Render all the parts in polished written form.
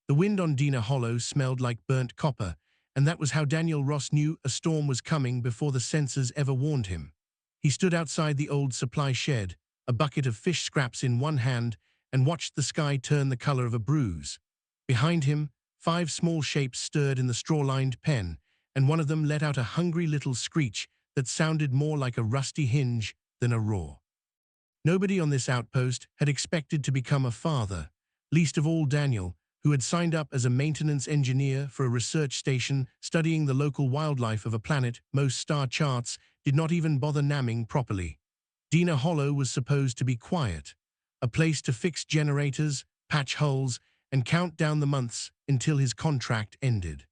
The wind on Dina Hollow smelled like burnt copper, and that was how Daniel Ross knew a storm was coming before the sensors ever warned him. He stood outside the old supply shed, a bucket of fish scraps in one hand, and watched the sky turn the color of a bruise. Behind him, 5 small shapes stirred in the straw-lined pen, and one of them let out a hungry little screech that sounded more like a rusty hinge than a roar. Nobody on this outpost had expected to become a father, least of all Daniel, who had signed up as a maintenance engineer for a research station studying the local wildlife of a planet most star charts did not even bother naming properly. Dina Hollow was supposed to be quiet, a place to fix generators, patch holes, and count down the months until his contract ended.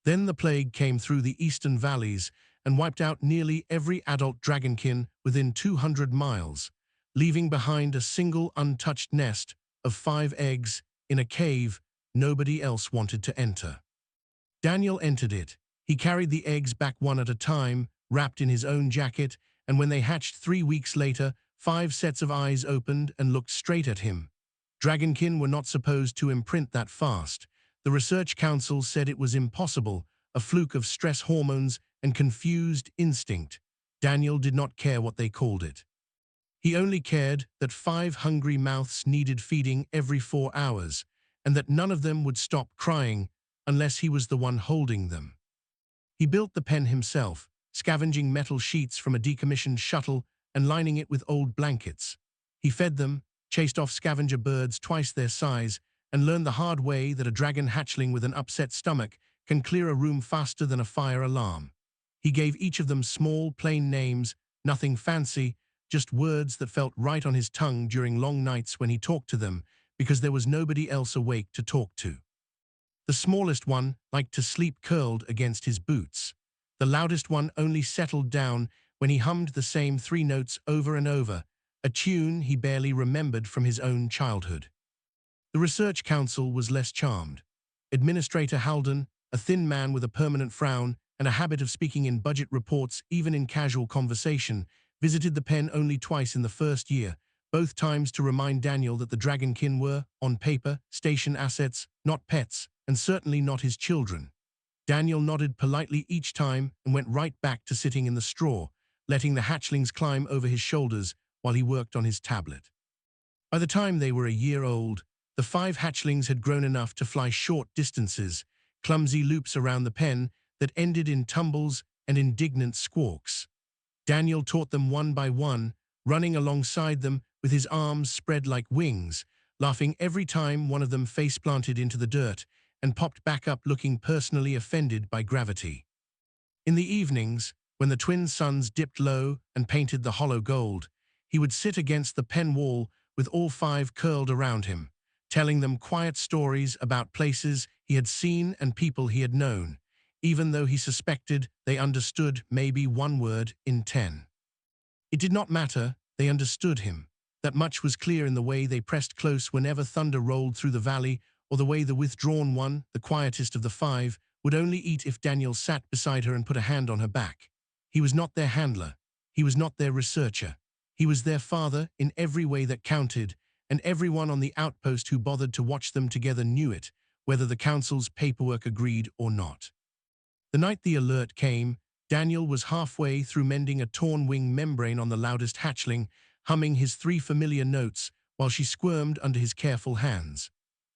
Then the plague came through the eastern valleys and wiped out nearly every adult dragonkin within 200 miles, leaving behind a single untouched nest of 5 eggs in a cave nobody else wanted to enter. Daniel entered it. He carried the eggs back one at a time, wrapped in his own jacket, and when they hatched 3 weeks later, 5 sets of eyes opened and looked straight at him. Dragonkin were not supposed to imprint that fast. The research council said it was impossible, a fluke of stress hormones and confused instinct. Daniel did not care what they called it. He only cared that 5 hungry mouths needed feeding every 4 hours, and that none of them would stop crying unless he was the one holding them. He built the pen himself, scavenging metal sheets from a decommissioned shuttle and lining it with old blankets. He fed them, chased off scavenger birds twice their size, and learned the hard way that a dragon hatchling with an upset stomach can clear a room faster than a fire alarm. He gave each of them small, plain names, nothing fancy, just words that felt right on his tongue during long nights when he talked to them, because there was nobody else awake to talk to. The smallest one liked to sleep curled against his boots. The loudest one only settled down when he hummed the same 3 notes over and over, a tune he barely remembered from his own childhood. The research council was less charmed. Administrator Halden, a thin man with a permanent frown and a habit of speaking in budget reports even in casual conversation, visited the pen only twice in the first year, both times to remind Daniel that the dragonkin were, on paper, station assets, not pets, and certainly not his children. Daniel nodded politely each time and went right back to sitting in the straw, letting the hatchlings climb over his shoulders while he worked on his tablet. By the time they were a year old, the 5 hatchlings had grown enough to fly short distances, clumsy loops around the pen that ended in tumbles and indignant squawks. Daniel taught them one by one, running alongside them with his arms spread like wings, laughing every time one of them face-planted into the dirt and popped back up looking personally offended by gravity. In the evenings, when the twin suns dipped low and painted the hollow gold, he would sit against the pen wall with all 5 curled around him, telling them quiet stories about places he had seen and people he had known, even though he suspected they understood maybe 1 word in 10. It did not matter, they understood him. That much was clear in the way they pressed close whenever thunder rolled through the valley, or the way the withdrawn one, the quietest of the 5, would only eat if Daniel sat beside her and put a hand on her back. He was not their handler. He was not their researcher. He was their father in every way that counted, and everyone on the outpost who bothered to watch them together knew it, whether the council's paperwork agreed or not. The night the alert came, Daniel was halfway through mending a torn wing membrane on the loudest hatchling, humming his 3 familiar notes while she squirmed under his careful hands.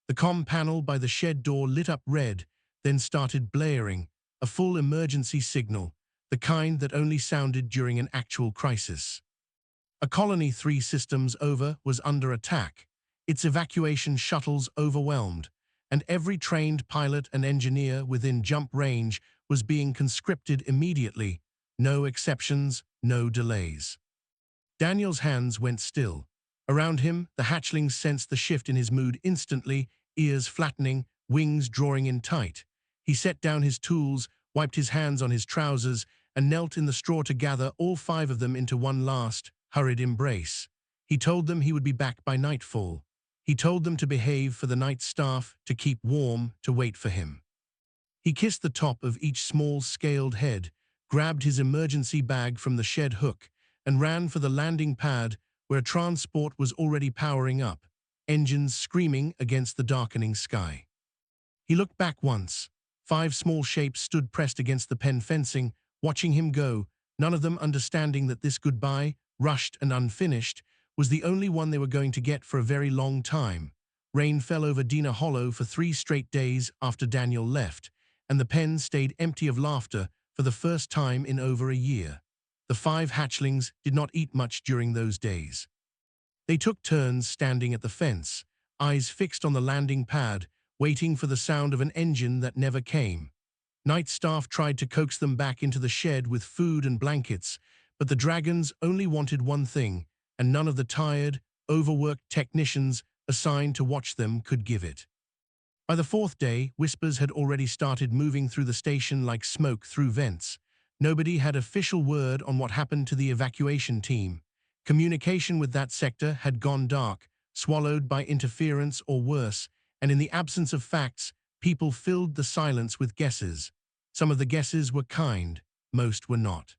The comm panel by the shed door lit up red, then started blaring, a full emergency signal, the kind that only sounded during an actual crisis. A colony 3 systems over was under attack, its evacuation shuttles overwhelmed, and every trained pilot and engineer within jump range was being conscripted immediately, no exceptions, no delays. Daniel's hands went still. Around him, the hatchlings sensed the shift in his mood instantly, ears flattening, wings drawing in tight. He set down his tools, wiped his hands on his trousers, and knelt in the straw to gather all 5 of them into one last, hurried embrace. He told them he would be back by nightfall. He told them to behave for the night staff, to keep warm, to wait for him. He kissed the top of each small scaled head, grabbed his emergency bag from the shed hook, and ran for the landing pad where transport was already powering up, engines screaming against the darkening sky. He looked back once. 5 small shapes stood pressed against the pen fencing, watching him go, none of them understanding that this goodbye, rushed and unfinished, was the only one they were going to get for a very long time. Rain fell over Dina Hollow for 3 straight days after Daniel left, and the pen stayed empty of laughter for the first time in over a year. The 5 hatchlings did not eat much during those days. They took turns standing at the fence, eyes fixed on the landing pad, waiting for the sound of an engine that never came. Night staff tried to coax them back into the shed with food and blankets, but the dragons only wanted one thing, and none of the tired, overworked technicians assigned to watch them could give it. By the 4th day, whispers had already started moving through the station like smoke through vents. Nobody had official word on what happened to the evacuation team. Communication with that sector had gone dark, swallowed by interference or worse, and in the absence of facts, people filled the silence with guesses. Some of the guesses were kind, most were not.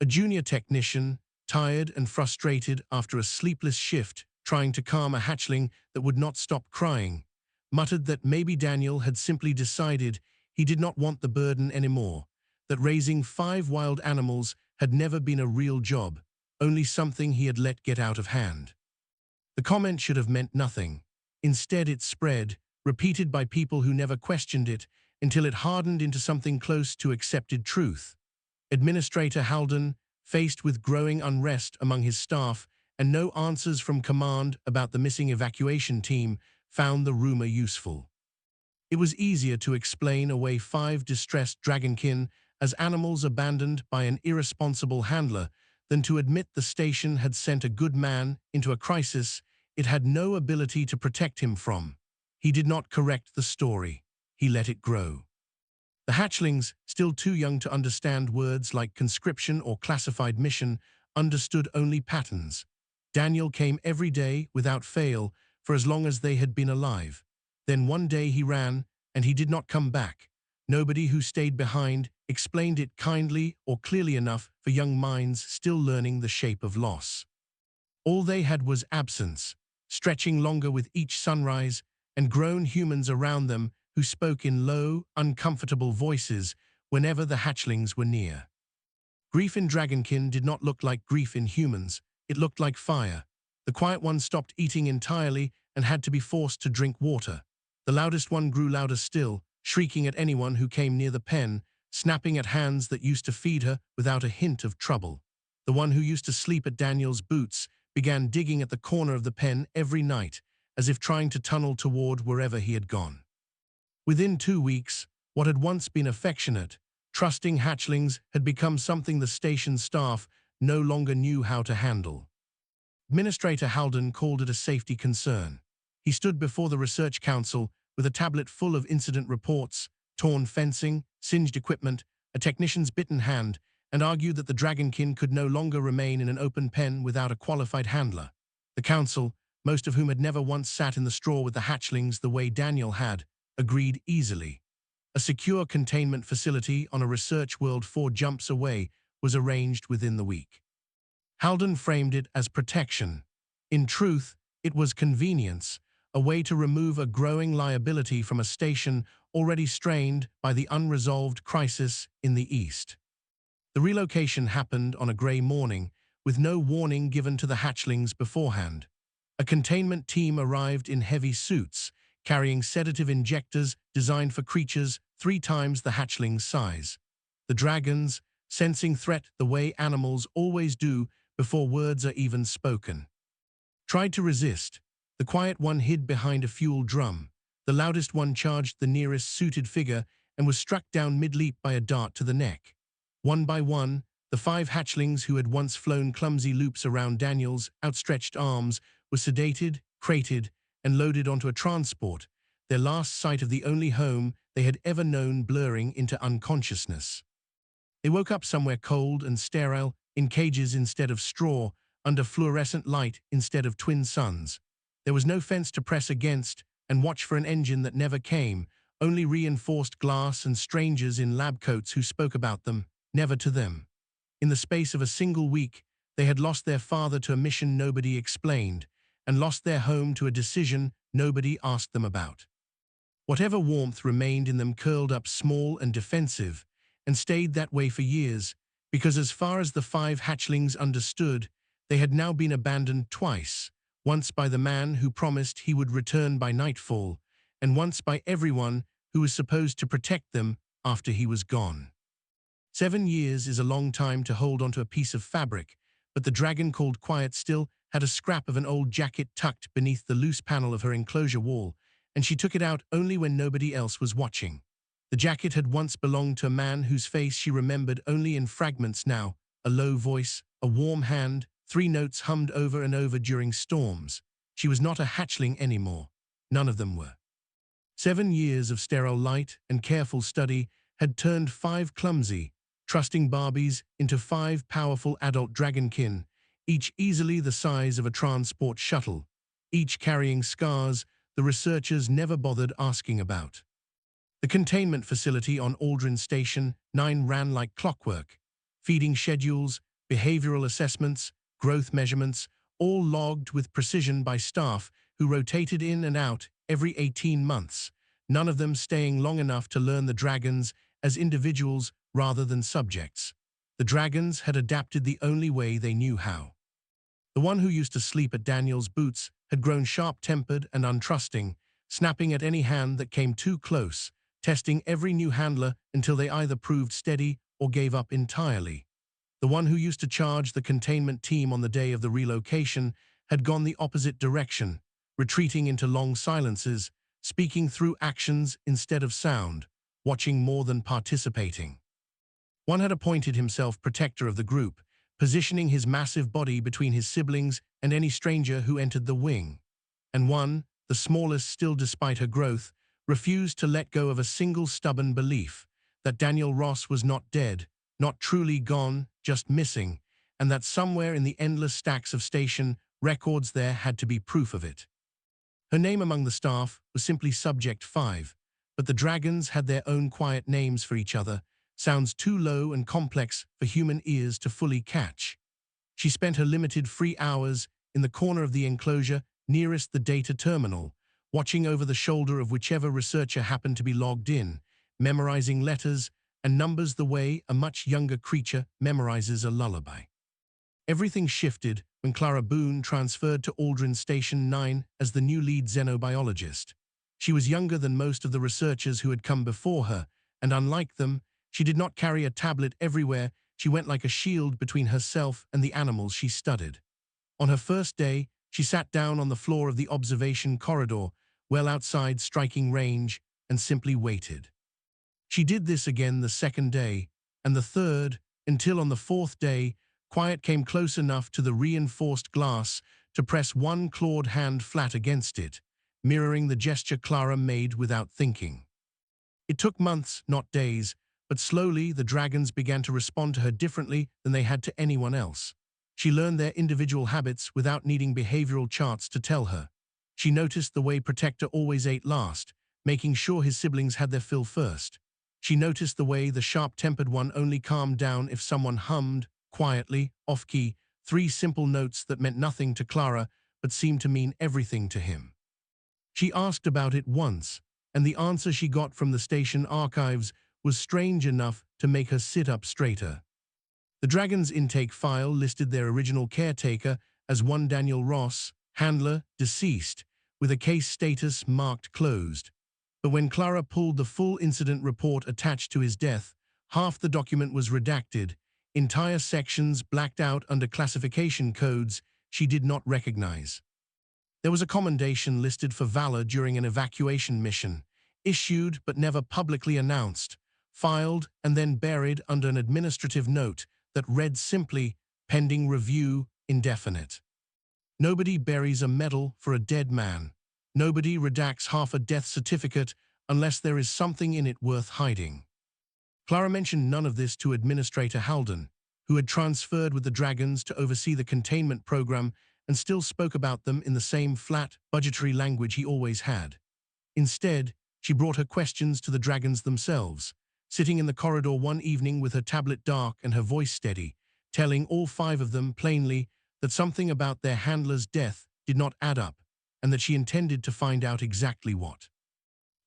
A junior technician, tired and frustrated after a sleepless shift trying to calm a hatchling that would not stop crying, muttered that maybe Daniel had simply decided he did not want the burden anymore, that raising 5 wild animals had never been a real job, only something he had let get out of hand. The comment should have meant nothing. Instead, it spread, repeated by people who never questioned it, until it hardened into something close to accepted truth. Administrator Halden, faced with growing unrest among his staff and no answers from command about the missing evacuation team, found the rumor useful. It was easier to explain away 5 distressed dragonkin as animals abandoned by an irresponsible handler than to admit the station had sent a good man into a crisis it had no ability to protect him from. He did not correct the story. He let it grow. The hatchlings, still too young to understand words like conscription or classified mission, understood only patterns. Daniel came every day without fail for as long as they had been alive. Then one day he ran, and he did not come back. Nobody who stayed behind explained it kindly or clearly enough for young minds still learning the shape of loss. All they had was absence, stretching longer with each sunrise, and grown humans around them who spoke in low, uncomfortable voices whenever the hatchlings were near. Grief in dragonkin did not look like grief in humans, it looked like fire. The quiet one stopped eating entirely and had to be forced to drink water. The loudest one grew louder still, shrieking at anyone who came near the pen, snapping at hands that used to feed her without a hint of trouble. The one who used to sleep at Daniel's boots began digging at the corner of the pen every night, as if trying to tunnel toward wherever he had gone. Within 2 weeks, what had once been affectionate, trusting hatchlings had become something the station staff no longer knew how to handle. Administrator Halden called it a safety concern. He stood before the research council with a tablet full of incident reports, torn fencing, singed equipment, a technician's bitten hand, and argued that the dragonkin could no longer remain in an open pen without a qualified handler. The council, most of whom had never once sat in the straw with the hatchlings the way Daniel had, agreed easily. A secure containment facility on a research world 4 jumps away was arranged within the week. Halden framed it as protection. In truth, it was convenience, a way to remove a growing liability from a station already strained by the unresolved crisis in the East. The relocation happened on a grey morning, with no warning given to the hatchlings beforehand. A containment team arrived in heavy suits, carrying sedative injectors designed for creatures 3 times the hatchling's size. The dragons, sensing threat the way animals always do before words are even spoken, tried to resist. The quiet one hid behind a fuel drum. The loudest one charged the nearest suited figure and was struck down mid-leap by a dart to the neck. One by one, the 5 hatchlings who had once flown clumsy loops around Daniel's outstretched arms were sedated, crated, and loaded onto a transport, their last sight of the only home they had ever known blurring into unconsciousness. They woke up somewhere cold and sterile, in cages instead of straw, under fluorescent light instead of twin suns. There was no fence to press against and watch for an engine that never came, only reinforced glass and strangers in lab coats who spoke about them, never to them. In the space of a single week, they had lost their father to a mission nobody explained, and lost their home to a decision nobody asked them about. Whatever warmth remained in them curled up small and defensive, and stayed that way for years, because as far as the 5 hatchlings understood, they had now been abandoned twice, once by the man who promised he would return by nightfall, and once by everyone who was supposed to protect them after he was gone. 7 years is a long time to hold onto a piece of fabric, but the dragon called Quiet still had a scrap of an old jacket tucked beneath the loose panel of her enclosure wall, and she took it out only when nobody else was watching. The jacket had once belonged to a man whose face she remembered only in fragments now, a low voice, a warm hand, 3 notes hummed over and over during storms. She was not a hatchling anymore. None of them were. 7 years of sterile light and careful study had turned 5 clumsy, trusting Barbies into 5 powerful adult dragonkin, each easily the size of a transport shuttle, each carrying scars the researchers never bothered asking about. The containment facility on Aldrin Station 9 ran like clockwork. Feeding schedules, behavioral assessments, growth measurements, all logged with precision by staff who rotated in and out every 18 months, none of them staying long enough to learn the dragons as individuals rather than subjects. The dragons had adapted the only way they knew how. The one who used to sleep at Daniel's boots had grown sharp-tempered and untrusting, snapping at any hand that came too close, testing every new handler until they either proved steady or gave up entirely. The one who used to charge the containment team on the day of the relocation had gone the opposite direction, retreating into long silences, speaking through actions instead of sound, watching more than participating. One had appointed himself protector of the group, positioning his massive body between his siblings and any stranger who entered the wing. And one, the smallest still despite her growth, refused to let go of a single stubborn belief that Daniel Ross was not dead, not truly gone, just missing, and that somewhere in the endless stacks of station records there had to be proof of it. Her name among the staff was simply Subject 5, but the dragons had their own quiet names for each other, sounds too low and complex for human ears to fully catch. She spent her limited free hours in the corner of the enclosure nearest the data terminal, watching over the shoulder of whichever researcher happened to be logged in, memorizing letters and numbers the way a much younger creature memorizes a lullaby. Everything shifted when Clara Boone transferred to Aldrin Station 9 as the new lead xenobiologist. She was younger than most of the researchers who had come before her, and unlike them, she did not carry a tablet everywhere. She went like a shield between herself and the animals she studied. On her first day, she sat down on the floor of the observation corridor, well outside striking range, and simply waited. She did this again the second day, and the third, until on the 4th day, Quiet came close enough to the reinforced glass to press one clawed hand flat against it, mirroring the gesture Clara made without thinking. It took months, not days, but slowly the dragons began to respond to her differently than they had to anyone else. She learned their individual habits without needing behavioral charts to tell her. She noticed the way Protector always ate last, making sure his siblings had their fill first. She noticed the way the sharp-tempered one only calmed down if someone hummed, quietly, off-key, 3 simple notes that meant nothing to Clara but seemed to mean everything to him. She asked about it once, and the answer she got from the station archives was strange enough to make her sit up straighter. The Dragon's intake file listed their original caretaker as one Daniel Ross, handler, deceased, with a case status marked closed. But when Clara pulled the full incident report attached to his death, half the document was redacted, entire sections blacked out under classification codes she did not recognize. There was a commendation listed for valor during an evacuation mission, issued but never publicly announced, filed and then buried under an administrative note that read simply, pending review, indefinite. Nobody buries a medal for a dead man. Nobody redacts half a death certificate unless there is something in it worth hiding. Clara mentioned none of this to Administrator Halden, who had transferred with the Dragons to oversee the containment program and still spoke about them in the same flat, budgetary language he always had. Instead, she brought her questions to the Dragons themselves, sitting in the corridor one evening with her tablet dark and her voice steady, telling all 5 of them plainly that something about their handler's death did not add up, and that she intended to find out exactly what.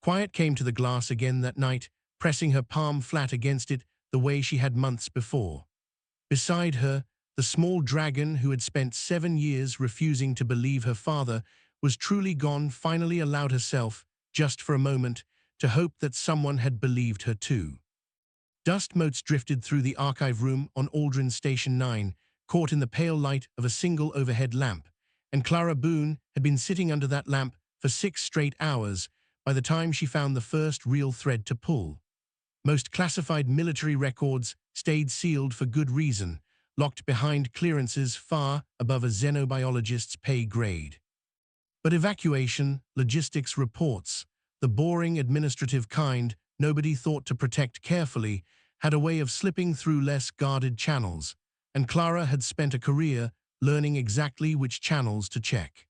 Quiet came to the glass again that night, pressing her palm flat against it the way she had months before. Beside her, the small dragon who had spent 7 years refusing to believe her father was truly gone finally allowed herself, just for a moment, to hope that someone had believed her too. Dust motes drifted through the archive room on Aldrin Station 9, caught in the pale light of a single overhead lamp, and Clara Boone had been sitting under that lamp for 6 straight hours by the time she found the first real thread to pull. Most classified military records stayed sealed for good reason, locked behind clearances far above a xenobiologist's pay grade. But evacuation, logistics reports, the boring administrative kind nobody thought to protect carefully, had a way of slipping through less guarded channels, and Clara had spent a career learning exactly which channels to check.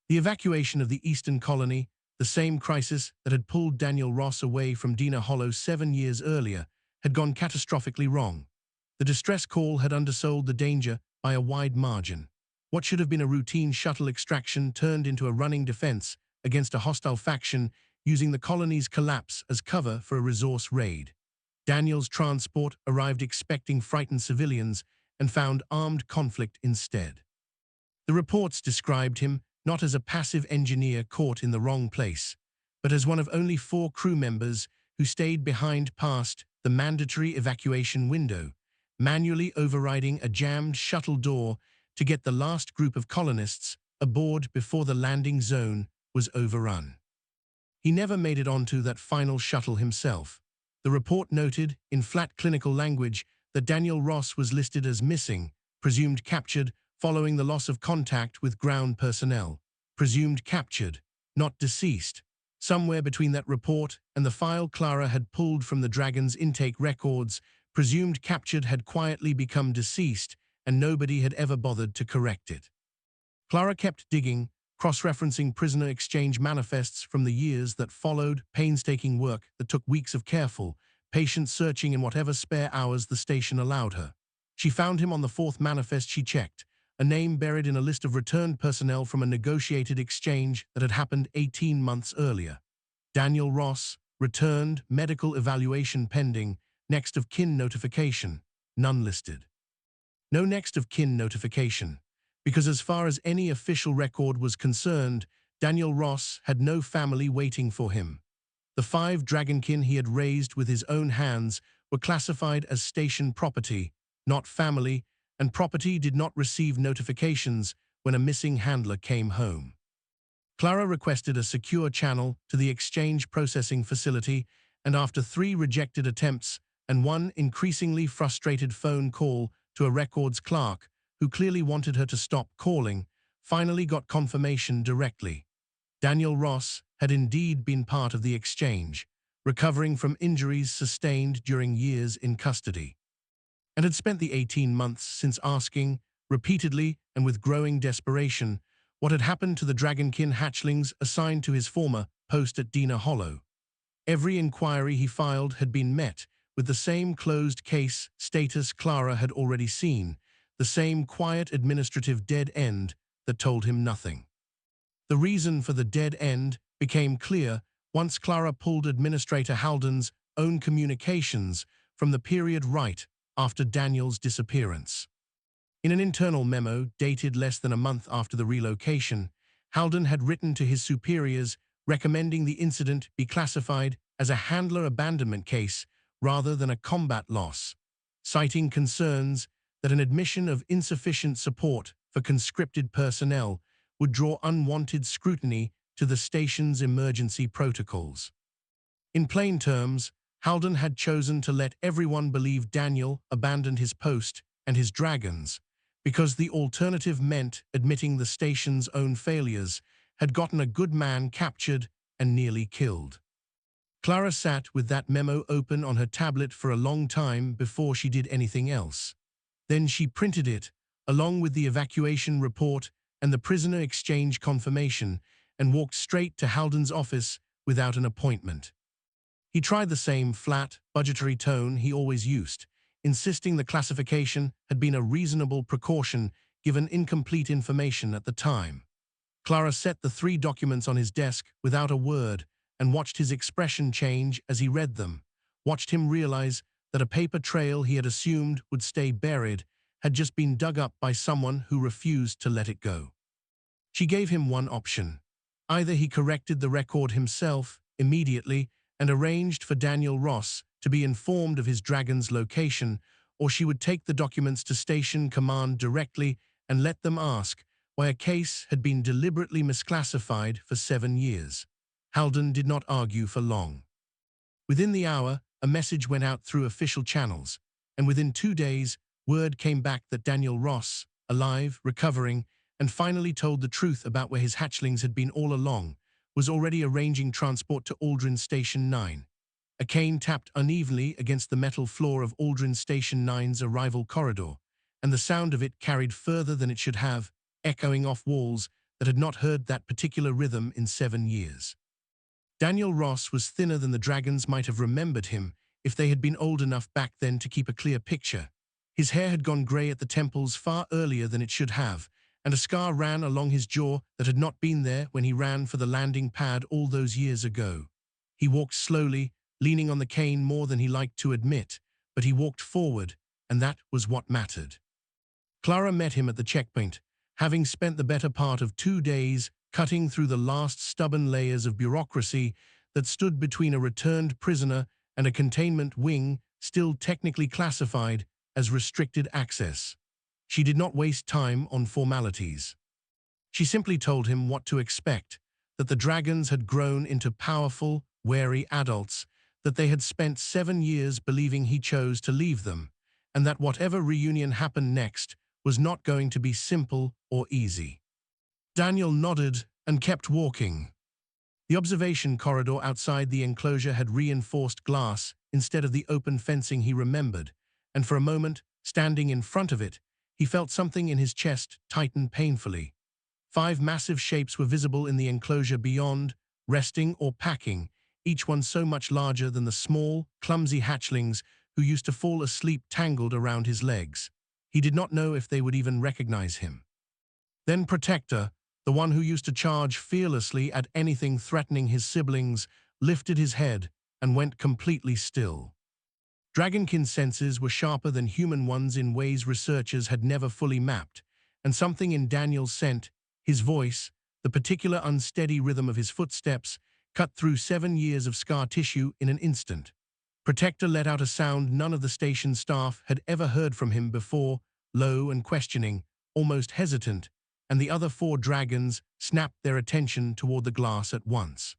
The evacuation of the Eastern Colony, the same crisis that had pulled Daniel Ross away from Dina Hollow 7 years earlier, had gone catastrophically wrong. The distress call had undersold the danger by a wide margin. What should have been a routine shuttle extraction turned into a running defense against a hostile faction using the colony's collapse as cover for a resource raid. Daniel's transport arrived expecting frightened civilians and found armed conflict instead. The reports described him not as a passive engineer caught in the wrong place, but as one of only 4 crew members who stayed behind past the mandatory evacuation window, manually overriding a jammed shuttle door to get the last group of colonists aboard before the landing zone was overrun. He never made it onto that final shuttle himself. The report noted, in flat clinical language, that Daniel Ross was listed as missing, presumed captured, following the loss of contact with ground personnel. Presumed captured, not deceased. Somewhere between that report and the file Clara had pulled from the Dragon's intake records, presumed captured had quietly become deceased, and nobody had ever bothered to correct it. Clara kept digging, cross-referencing prisoner exchange manifests from the years that followed, painstaking work that took weeks of careful, patient searching in whatever spare hours the station allowed her. She found him on the 4th manifest she checked, a name buried in a list of returned personnel from a negotiated exchange that had happened 18 months earlier. Daniel Ross, returned, medical evaluation pending, next of kin notification, none listed. No next of kin notification, because as far as any official record was concerned, Daniel Ross had no family waiting for him. The 5 dragonkin he had raised with his own hands were classified as station property, not family, and property did not receive notifications when a missing handler came home. Clara requested a secure channel to the exchange processing facility, and after 3 rejected attempts and 1 increasingly frustrated phone call to a records clerk who clearly wanted her to stop calling, finally got confirmation directly. Daniel Ross had indeed been part of the exchange, recovering from injuries sustained during years in custody, and had spent the 18 months since asking, repeatedly and with growing desperation, what had happened to the dragonkin hatchlings assigned to his former post at Dina Hollow. Every inquiry he filed had been met with the same closed case status Clara had already seen, the same quiet administrative dead end that told him nothing. The reason for the dead end became clear once Clara pulled Administrator Halden's own communications from the period right after Daniel's disappearance. In an internal memo dated less than a month after the relocation, Halden had written to his superiors recommending the incident be classified as a handler abandonment case rather than a combat loss, citing concerns that an admission of insufficient support for conscripted personnel would draw unwanted scrutiny to the station's emergency protocols. In plain terms, Halden had chosen to let everyone believe Daniel abandoned his post and his dragons, because the alternative meant admitting the station's own failures had gotten a good man captured and nearly killed. Clara sat with that memo open on her tablet for a long time before she did anything else. Then she printed it, along with the evacuation report and the prisoner exchange confirmation, and walked straight to Halden's office without an appointment. He tried the same flat, budgetary tone he always used, insisting the classification had been a reasonable precaution given incomplete information at the time. Clara set the 3 documents on his desk without a word and watched his expression change as he read them, watched him realize that a paper trail he had assumed would stay buried had just been dug up by someone who refused to let it go. She gave him one option. Either he corrected the record himself immediately and arranged for Daniel Ross to be informed of his dragon's location, or she would take the documents to Station Command directly and let them ask why a case had been deliberately misclassified for 7 years. Haldon did not argue for long. Within the hour, a message went out through official channels, and within 2 days, word came back that Daniel Ross, alive, recovering, and finally told the truth about where his hatchlings had been all along, was already arranging transport to Aldrin Station 9. A cane tapped unevenly against the metal floor of Aldrin Station 9's arrival corridor, and the sound of it carried further than it should have, echoing off walls that had not heard that particular rhythm in 7 years. Daniel Ross was thinner than the dragons might have remembered him if they had been old enough back then to keep a clear picture. His hair had gone grey at the temples far earlier than it should have, and a scar ran along his jaw that had not been there when he ran for the landing pad all those years ago. He walked slowly, leaning on the cane more than he liked to admit, but he walked forward, and that was what mattered. Clara met him at the checkpoint, having spent the better part of 2 days cutting through the last stubborn layers of bureaucracy that stood between a returned prisoner and a containment wing still technically classified as restricted access. She did not waste time on formalities. She simply told him what to expect, that the dragons had grown into powerful, wary adults, that they had spent 7 years believing he chose to leave them, and that whatever reunion happened next was not going to be simple or easy. Daniel nodded and kept walking. The observation corridor outside the enclosure had reinforced glass instead of the open fencing he remembered, and for a moment, standing in front of it, he felt something in his chest tighten painfully. 5 massive shapes were visible in the enclosure beyond, resting or packing, each one so much larger than the small, clumsy hatchlings who used to fall asleep tangled around his legs. He did not know if they would even recognize him. Then Protector, the one who used to charge fearlessly at anything threatening his siblings, lifted his head and went completely still. Dragonkin's senses were sharper than human ones in ways researchers had never fully mapped, and something in Daniel's scent, his voice, the particular unsteady rhythm of his footsteps, cut through 7 years of scar tissue in an instant. Protector let out a sound none of the station staff had ever heard from him before, low and questioning, almost hesitant, and the other 4 dragons snapped their attention toward the glass at once.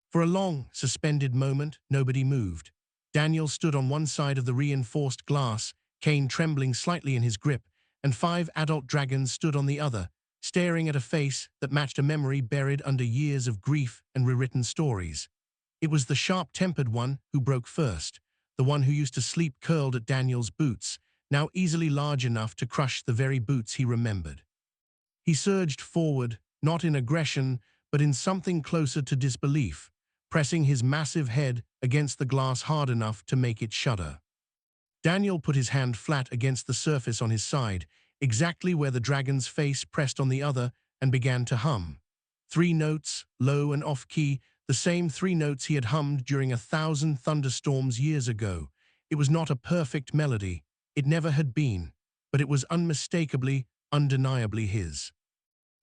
For a long, suspended moment, nobody moved. Daniel stood on one side of the reinforced glass, cane trembling slightly in his grip, and 5 adult dragons stood on the other, staring at a face that matched a memory buried under years of grief and rewritten stories. It was the sharp-tempered one who broke first, the one who used to sleep curled at Daniel's boots, now easily large enough to crush the very boots he remembered. He surged forward, not in aggression, but in something closer to disbelief, pressing his massive head against the glass hard enough to make it shudder. Daniel put his hand flat against the surface on his side, exactly where the dragon's face pressed on the other, and began to hum. 3 notes, low and off-key, the same 3 notes he had hummed during 1,000 thunderstorms years ago. It was not a perfect melody, it never had been, but it was unmistakably, undeniably his.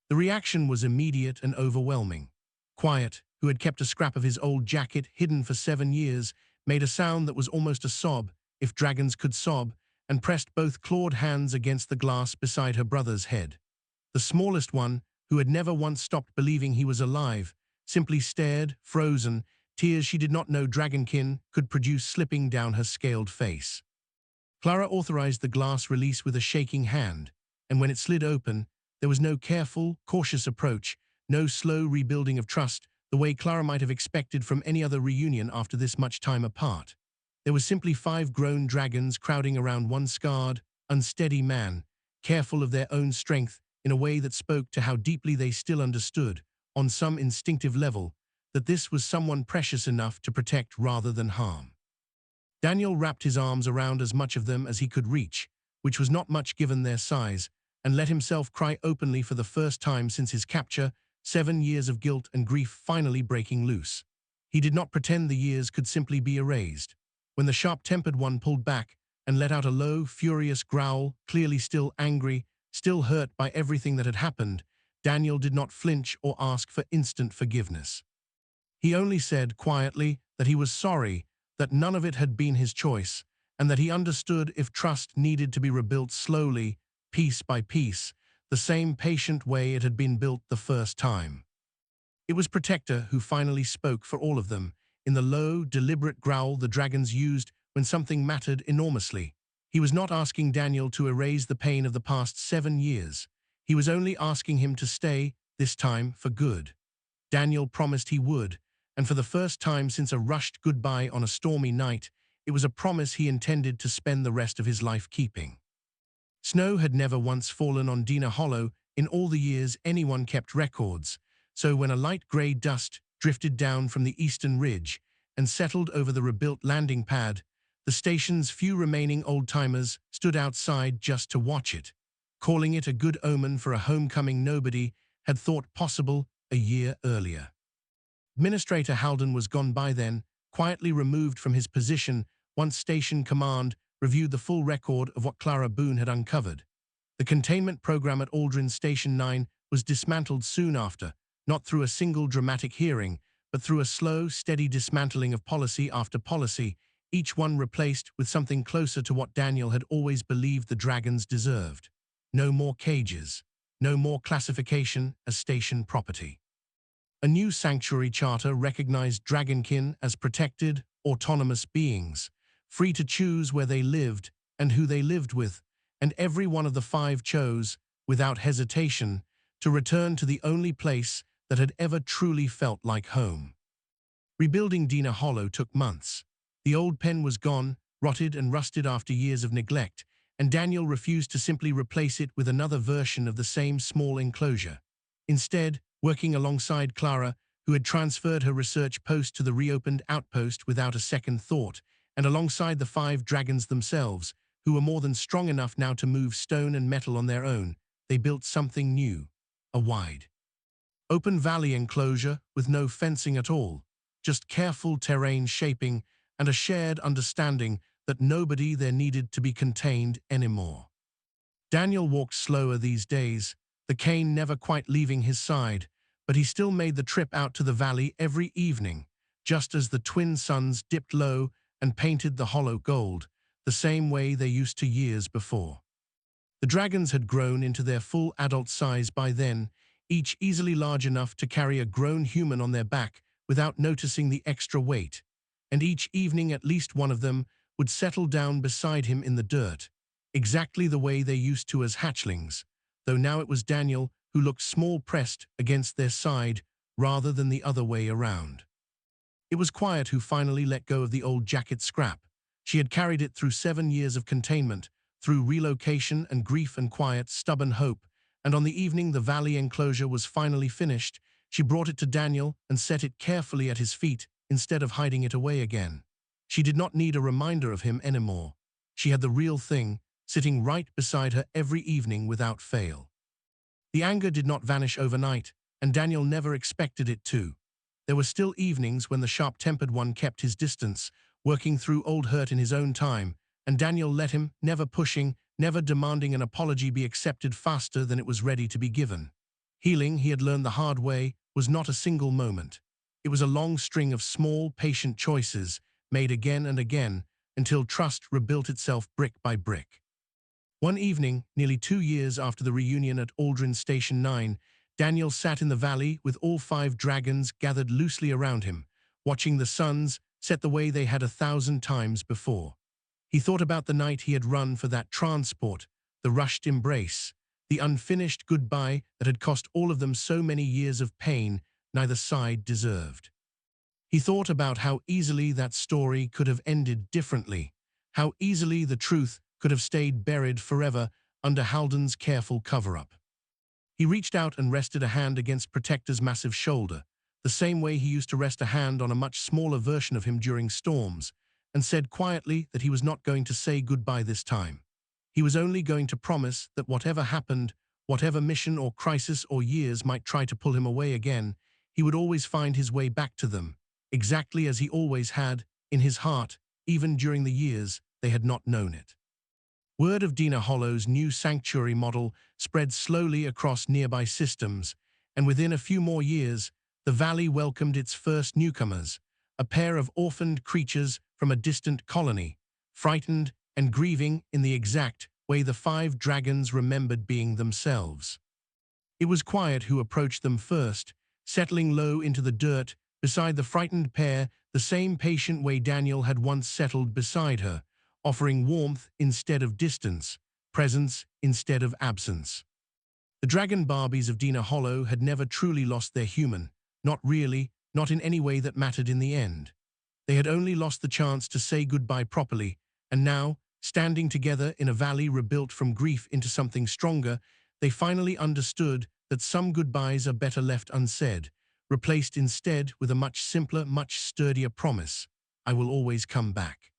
The reaction was immediate and overwhelming. Quiet, who had kept a scrap of his old jacket hidden for 7 years, made a sound that was almost a sob, if dragons could sob, and pressed both clawed hands against the glass beside her brother's head. The smallest one, who had never once stopped believing he was alive, simply stared, frozen, tears she did not know dragonkin could produce slipping down her scaled face. Clara authorized the glass release with a shaking hand, and when it slid open, there was no careful, cautious approach, no slow rebuilding of trust, the way Clara might have expected from any other reunion after this much time apart. There was simply 5 grown dragons crowding around one scarred, unsteady man, careful of their own strength in a way that spoke to how deeply they still understood, on some instinctive level, that this was someone precious enough to protect rather than harm. Daniel wrapped his arms around as much of them as he could reach, which was not much given their size, and let himself cry openly for the first time since his capture, 7 years of guilt and grief finally breaking loose. He did not pretend the years could simply be erased. When the sharp-tempered one pulled back and let out a low, furious growl, clearly still angry, still hurt by everything that had happened, Daniel did not flinch or ask for instant forgiveness. He only said quietly that he was sorry, that none of it had been his choice, and that he understood if trust needed to be rebuilt slowly, piece by piece, the same patient way it had been built the first time. It was Protector who finally spoke for all of them, in the low, deliberate growl the dragons used when something mattered enormously. He was not asking Daniel to erase the pain of the past 7 years. He was only asking him to stay, this time for good. Daniel promised he would, and for the first time since a rushed goodbye on a stormy night, it was a promise he intended to spend the rest of his life keeping. Snow had never once fallen on Dina Hollow in all the years anyone kept records, so when a light grey dust drifted down from the eastern ridge and settled over the rebuilt landing pad, the station's few remaining old-timers stood outside just to watch it, calling it a good omen for a homecoming nobody had thought possible a year earlier. Administrator Halden was gone by then, quietly removed from his position once Station Command reviewed the full record of what Clara Boone had uncovered. The containment program at Aldrin Station 9 was dismantled soon after, not through a single dramatic hearing, but through a slow, steady dismantling of policy after policy, each one replaced with something closer to what Daniel had always believed the dragons deserved. No more cages, no more classification as station property. A new sanctuary charter recognized dragonkin as protected, autonomous beings, free to choose where they lived and who they lived with, and every one of the 5 chose, without hesitation, to return to the only place that had ever truly felt like home. Rebuilding Dina Hollow took months. The old pen was gone, rotted and rusted after years of neglect, and Daniel refused to simply replace it with another version of the same small enclosure. Instead, working alongside Clara, who had transferred her research post to the reopened outpost without a second thought, and alongside the 5 dragons themselves, who were more than strong enough now to move stone and metal on their own, they built something new, a wide, open valley enclosure with no fencing at all, just careful terrain shaping and a shared understanding that nobody there needed to be contained anymore. Daniel walked slower these days, the cane never quite leaving his side, but he still made the trip out to the valley every evening, just as the twin suns dipped low and painted the hollow gold, the same way they used to years before. The dragons had grown into their full adult size by then, each easily large enough to carry a grown human on their back without noticing the extra weight, and each evening at least one of them would settle down beside him in the dirt, exactly the way they used to as hatchlings, though now it was Daniel who looked small pressed against their side rather than the other way around. It was Quiet who finally let go of the old jacket scrap. She had carried it through 7 years of containment, through relocation and grief and Quiet's stubborn hope, and on the evening the valley enclosure was finally finished, she brought it to Daniel and set it carefully at his feet instead of hiding it away again. She did not need a reminder of him anymore. She had the real thing, sitting right beside her every evening without fail. The anger did not vanish overnight, and Daniel never expected it to. There were still evenings when the sharp-tempered one kept his distance, working through old hurt in his own time, and Daniel let him, never pushing, never demanding an apology be accepted faster than it was ready to be given. Healing, he had learned the hard way, was not a single moment. It was a long string of small, patient choices, made again and again, until trust rebuilt itself brick by brick. One evening, nearly 2 years after the reunion at Aldrin Station 9, Daniel sat in the valley with all 5 dragons gathered loosely around him, watching the suns set the way they had 1,000 times before. He thought about the night he had run for that transport, the rushed embrace, the unfinished goodbye that had cost all of them so many years of pain neither side deserved. He thought about how easily that story could have ended differently, how easily the truth could have stayed buried forever under Halden's careful cover-up. He reached out and rested a hand against Protector's massive shoulder, the same way he used to rest a hand on a much smaller version of him during storms, and said quietly that he was not going to say goodbye this time. He was only going to promise that whatever happened, whatever mission or crisis or years might try to pull him away again, he would always find his way back to them, exactly as he always had, in his heart, even during the years they had not known it. Word of Dina Hollow's new sanctuary model spread slowly across nearby systems, and within a few more years, the valley welcomed its first newcomers, a pair of orphaned creatures from a distant colony, frightened and grieving in the exact way the 5 dragons remembered being themselves. It was Quiet who approached them first, settling low into the dirt beside the frightened pair, the same patient way Daniel had once settled beside her, offering warmth instead of distance, presence instead of absence. The dragon Barbies of Dina Hollow had never truly lost their human, not really, not in any way that mattered in the end. They had only lost the chance to say goodbye properly, and now, standing together in a valley rebuilt from grief into something stronger, they finally understood that some goodbyes are better left unsaid, replaced instead with a much simpler, much sturdier promise: I will always come back.